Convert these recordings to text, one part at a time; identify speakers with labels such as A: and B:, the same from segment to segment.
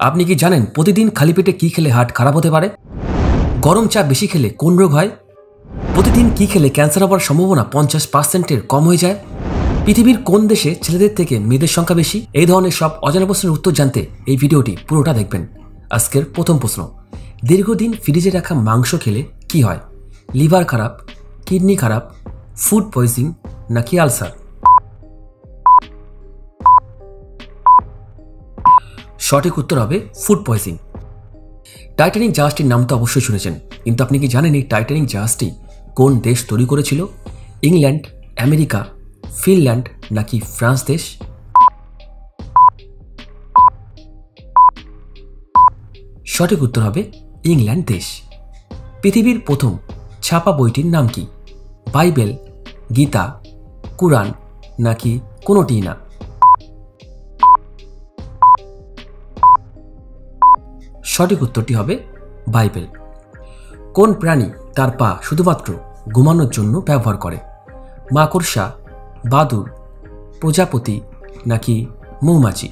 A: আপনি কি জানেন প্রতিদিন খালি পেটে কি খেলে হার্ট খারাপ হতে পারে? গরম চা বেশি খেলে কোন রোগ হয়? প্রতিদিন কি খেলে ক্যান্সার হওয়ার সম্ভাবনা 50% কম হয়ে যায়? পৃথিবীর কোন দেশে ছেলেদের থেকে মেয়েদের সংখ্যা বেশি? এই ধরনের সব অজানা প্রশ্নের উত্তর জানতে এই ভিডিওটি পুরোটা দেখবেন। আজকের প্রথম প্রশ্ন, দীর্ঘদিন ফ্রিজে রাখা মাংস খেলে কি হয়? লিভার খারাপ, কিডনি খারাপ, ফুড পয়জিং নাকি আলসার? সঠিক উত্তর হবে ফুড পয়জিং। টাইটানিক জাহাজটির নাম তো অবশ্যই শুনেছেন, কিন্তু আপনি কি জানেন এই টাইটানিক জাহাজটি কোন দেশ তৈরি করেছিল? ইংল্যান্ড, আমেরিকা, ফিনল্যান্ড নাকি ফ্রান্স দেশ? সঠিক উত্তর হবে ইংল্যান্ড দেশ। পৃথিবীর প্রথম ছাপা বইটির নাম কি? বাইবেল, গীতা, কুরআন নাকি কোনোটিই না? সঠিক উত্তরটি হবে বাইবেল। কোন প্রাণী তার পা শুধুমাত্র ঘুমানোর জন্য ব্যবহার করে? মাকড়সা, বাদুড়, প্রজাপতি নাকি মৌমাছি?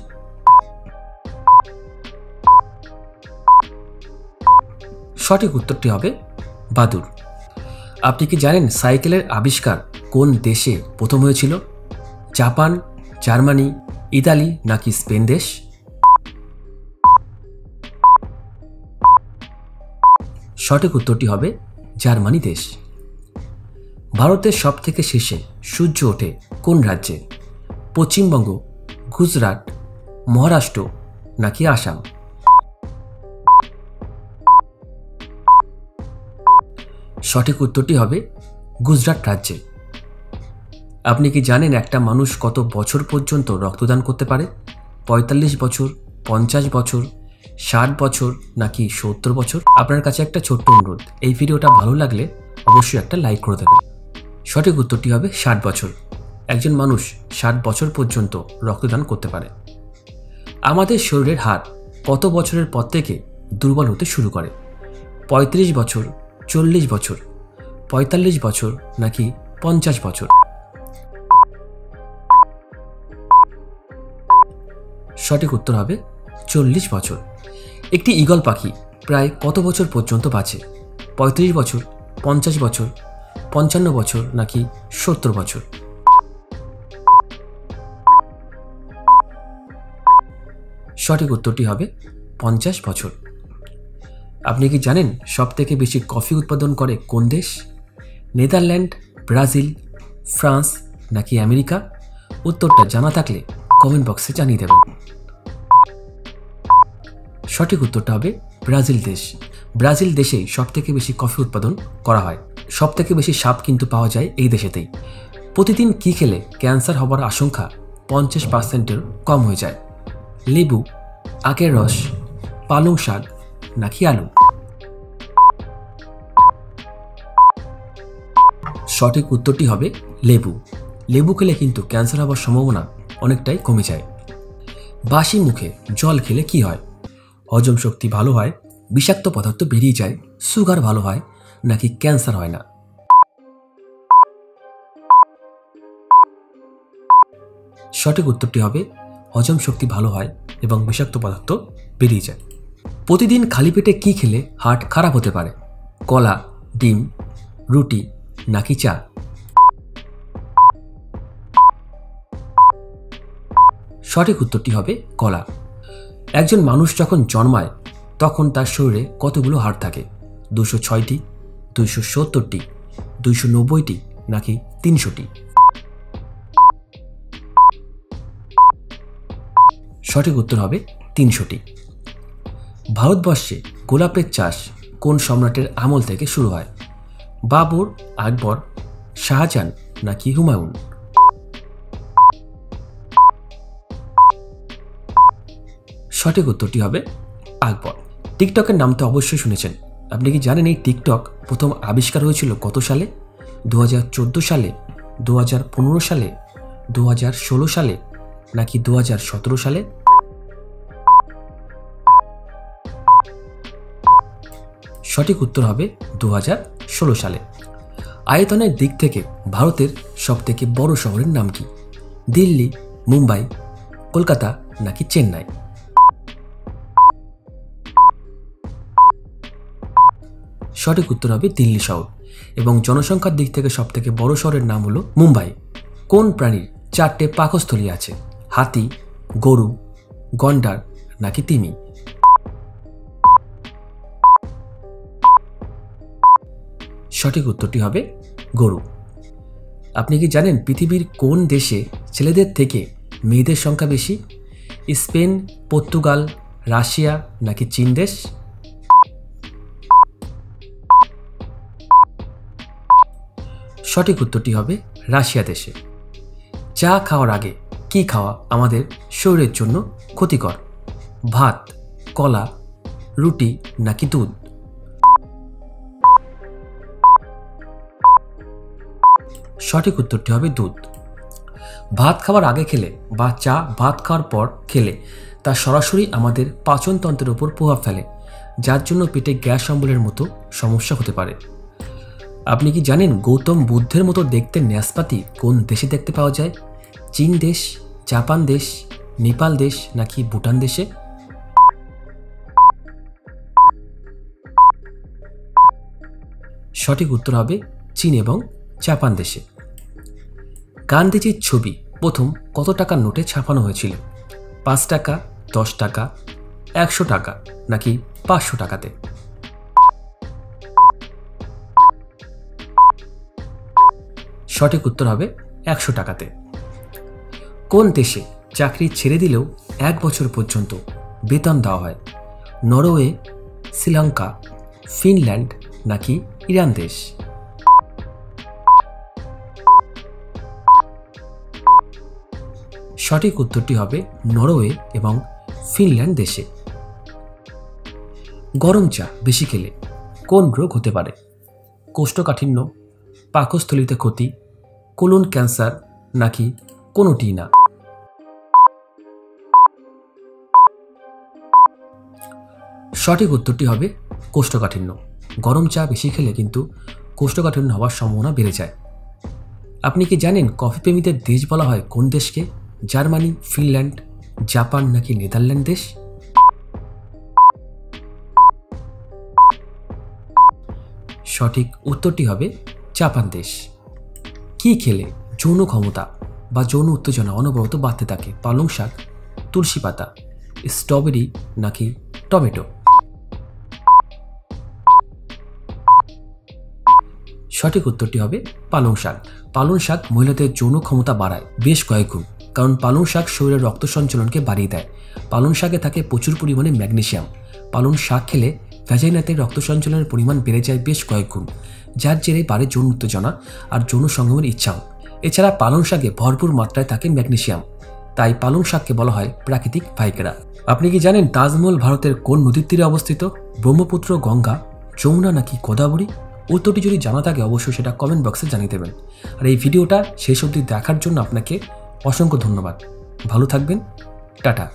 A: সঠিক উত্তরটি হবে বাদুড়। আপনি কি জানেন সাইকেলের আবিষ্কার কোন দেশে প্রথম হয়েছিল? জাপান, জার্মানি, ইতালি নাকি স্পেন দেশ? সঠিক উত্তরটি হবে জার্মানি দেশ। ভারতের সবথেকে শেষে সূর্য ওঠে কোন রাজ্যে? পশ্চিমবঙ্গ, গুজরাট, মহারাষ্ট্র নাকি আসাম? সঠিক উত্তরটি হবে গুজরাট রাজ্যে। আপনি কি জানেন একটা মানুষ কত বছর পর্যন্ত রক্তদান করতে পারে? 45 বছর, 50 বছর, 60 বছর নাকি 70 বছর? আপনার কাছে একটা ছোট্ট অনুরোধ, এই ভিডিওটা ভালো লাগলে অবশ্যই একটা লাইক করে দেবেন। সঠিক উত্তরটি হবে 60 বছর। একজন মানুষ 60 বছর পর্যন্ত রক্তদান করতে পারে। আমাদের শরীরের হাড় কত বছরের পর থেকে দুর্বল হতে শুরু করে? 35 বছর, 40 বছর, 45 বছর নাকি 50 বছর? সঠিক উত্তর হবে 40 বছর। একটি ঈগল পাখি প্রায় কত বছর পর্যন্ত বাঁচে? 35 বছর, 50 বছর, 55 বছর নাকি 70 বছর? সঠিক উত্তরটি হবে 50 বছর। আপনি কি জানেন সবথেকে বেশি কফি উৎপাদন করে কোন দেশ? নেদারল্যান্ড, ব্রাজিল, ফ্রান্স নাকি আমেরিকা? উত্তরটা জানা থাকলে কমেন্ট বক্সে জানিয়ে দেবেন। সঠিক উত্তরটা হবে ব্রাজিল দেশ। ব্রাজিল দেশেই সবথেকে বেশি কফি উৎপাদন করা হয়। সবথেকে বেশি সাপ কিন্তু পাওয়া যায় এই দেশেতেই। প্রতিদিন কি খেলে ক্যান্সার হবার আশঙ্কা 50%-এর কম হয়ে যায়? লেবু, আখের রস, পালং শাক নাকি আলু? সঠিক উত্তরটি হবে লেবু। লেবু খেলে কিন্তু ক্যান্সার হওয়ার সম্ভাবনা অনেকটাই কমে যায়। বাসি মুখে জল খেলে কি হয়? হজম শক্তি ভালো হয়, বিষাক্ত পদার্থ বেরিয়ে যায়, সুগার ভালো হয় নাকি ক্যান্সার হয় না? সঠিক উত্তরটি হবে হজম শক্তি ভালো হয় এবং বিষাক্ত পদার্থ বেরিয়ে যায়। প্রতিদিন খালি পেটে কি খেলে হার্ট খারাপ হতে পারে? কলা, ডিম, রুটি নাকি চা? সঠিক উত্তরটি হবে কলা। একজন মানুষ যখন জন্মায় তখন তার শরীরে কতগুলো হাড় থাকে? 206টি, 270টি, 290টি নাকি 300টি? সঠিক উত্তর হবে 300টি। ভারতবর্ষে গোলাপের চাষ কোন সম্রাটের আমল থেকে শুরু হয়? বাবর, আকবর, শাহজাহান নাকি হুমায়ুন? সঠিক উত্তরটি হবে আকবর। টিকটকের নাম তো অবশ্যই শুনেছেন। আপনি কি জানেন এই টিকটক প্রথম আবিষ্কার হয়েছিল কত সালে? 2014 সালে, 2015 সালে, 2016 সালে নাকি 2017 সালে? সঠিক উত্তর হবে 2016 সালে। আয়তনের দিক থেকে ভারতের সবথেকে বড় শহরের নাম কি? দিল্লি, মুম্বাই, কলকাতা নাকি চেন্নাই? সঠিক উত্তর হবে দিল্লি শহর। এবং জনসংখ্যার দিক থেকে সবথেকে বড় শহরের নাম হলো মুম্বাই। কোন প্রাণীর 4টে পাকস্থলী আছে? হাতি, গরু, গন্ডার নাকি তিমি? সঠিক উত্তরটি হবে গরু। আপনি কি জানেন পৃথিবীর কোন দেশে ছেলেদের থেকে মেয়েদের সংখ্যা বেশি? স্পেন, পর্তুগাল, রাশিয়া নাকি চীন দেশ? সঠিক উত্তরটি হবে রাশিয়া দেশে। চা খাওয়ার আগে কি খাওয়া আমাদের শরীরের জন্য ক্ষতিকর? ভাত, কলা, রুটি নাকি দুধ? সঠিক উত্তরটি হবে দুধ। ভাত খাওয়ার আগে খেলে বা চা ভাত খাওয়ার পর খেলে তা সরাসরি আমাদের পাচনতন্ত্রের উপর প্রভাব ফেলে, যার জন্য পেটে গ্যাস অম্বলের মতো সমস্যা হতে পারে। আপনি কি জানেন গৌতম বুদ্ধের মতো দেখতে ন্যাসপাতি কোন দেশে দেখতে পাওয়া যায়? চীন দেশ, জাপান দেশ, নেপাল দেশ নাকি ভুটান দেশে? সঠিক উত্তর হবে চীন এবং জাপান দেশে। গান্ধীজির ছবি প্রথম কত টাকার নোটে ছাপানো হয়েছিল? 5 টাকা, 10 টাকা, 100 টাকা নাকি 500 টাকাতে? সঠিক উত্তর হবে 100 টাকাতে। কোন দেশে চাকরি ছেড়ে দিলেও 1 বছর পর্যন্ত বেতন দেওয়া হয়? নরওয়ে, শ্রীলঙ্কা, ফিনল্যান্ড নাকি ইরান দেশ? সঠিক উত্তরটি হবে নরওয়ে এবং ফিনল্যান্ড দেশে। গরম চা বেশি খেলে কোন রোগ হতে পারে? কোষ্ঠকাঠিন্য, পাকস্থলীতে ক্ষতি, কোলন ক্যান্সার নাকি কোনোটি না? সঠিক উত্তরটি হবে কোষ্ঠকাঠিন্য। গরম চা বেশি খেলে কিন্তু কোষ্ঠকাঠিন্য হওয়ার সম্ভাবনা বেড়ে যায়। আপনি কি জানেন কফি প্রেমীদের দেশ বলা হয় কোন দেশকে? জার্মানি, ফিনল্যান্ড, জাপান নাকি নেদারল্যান্ড দেশ? সঠিক উত্তরটি হবে জাপান দেশ। কি খেলে যৌন ক্ষমতা বা যৌন উত্তেজনা অনবরত বাড়তে থাকে? পালং শাক, তুলসী পাতা, স্ট্রবেরি নাকি টমেটো? সঠিক উত্তরটি হবে পালং শাক। পালং শাক মহিলাদের যৌন ক্ষমতা বাড়ায় বেশ কয়েক গুণ, কারণ পালং শাক শরীরের রক্ত সঞ্চালনকে বাড়িয়ে দেয়। পালং শাকে থাকে প্রচুর পরিমাণে ম্যাগনেসিয়াম। পালং শাক খেলে ভ্যাজাইনাতে রক্ত সঞ্চালনের পরিমাণ বেড়ে যায় বেশ কয়েক গুণ, যার জেরে বাড়ে যৌন উত্তেজনা আর যৌন সঙ্গমের ইচ্ছাও। এছাড়া পালং শাকে ভরপুর মাত্রায় থাকে ম্যাগনেসিয়াম, তাই পালং শাককে বলা হয় প্রাকৃতিক ভাইকেরা। আপনি কি জানেন তাজমহল ভারতের কোন নদীর তীরে অবস্থিত? ব্রহ্মপুত্র, গঙ্গা, যমুনা নাকি গোদাবরী? উত্তরটি যদি জানা থাকে অবশ্যই সেটা কমেন্ট বক্সে জানিয়ে দেবেন। আর এই ভিডিওটা শেষ অবধি দেখার জন্য আপনাকে অসংখ্য ধন্যবাদ। ভালো থাকবেন। টাটা।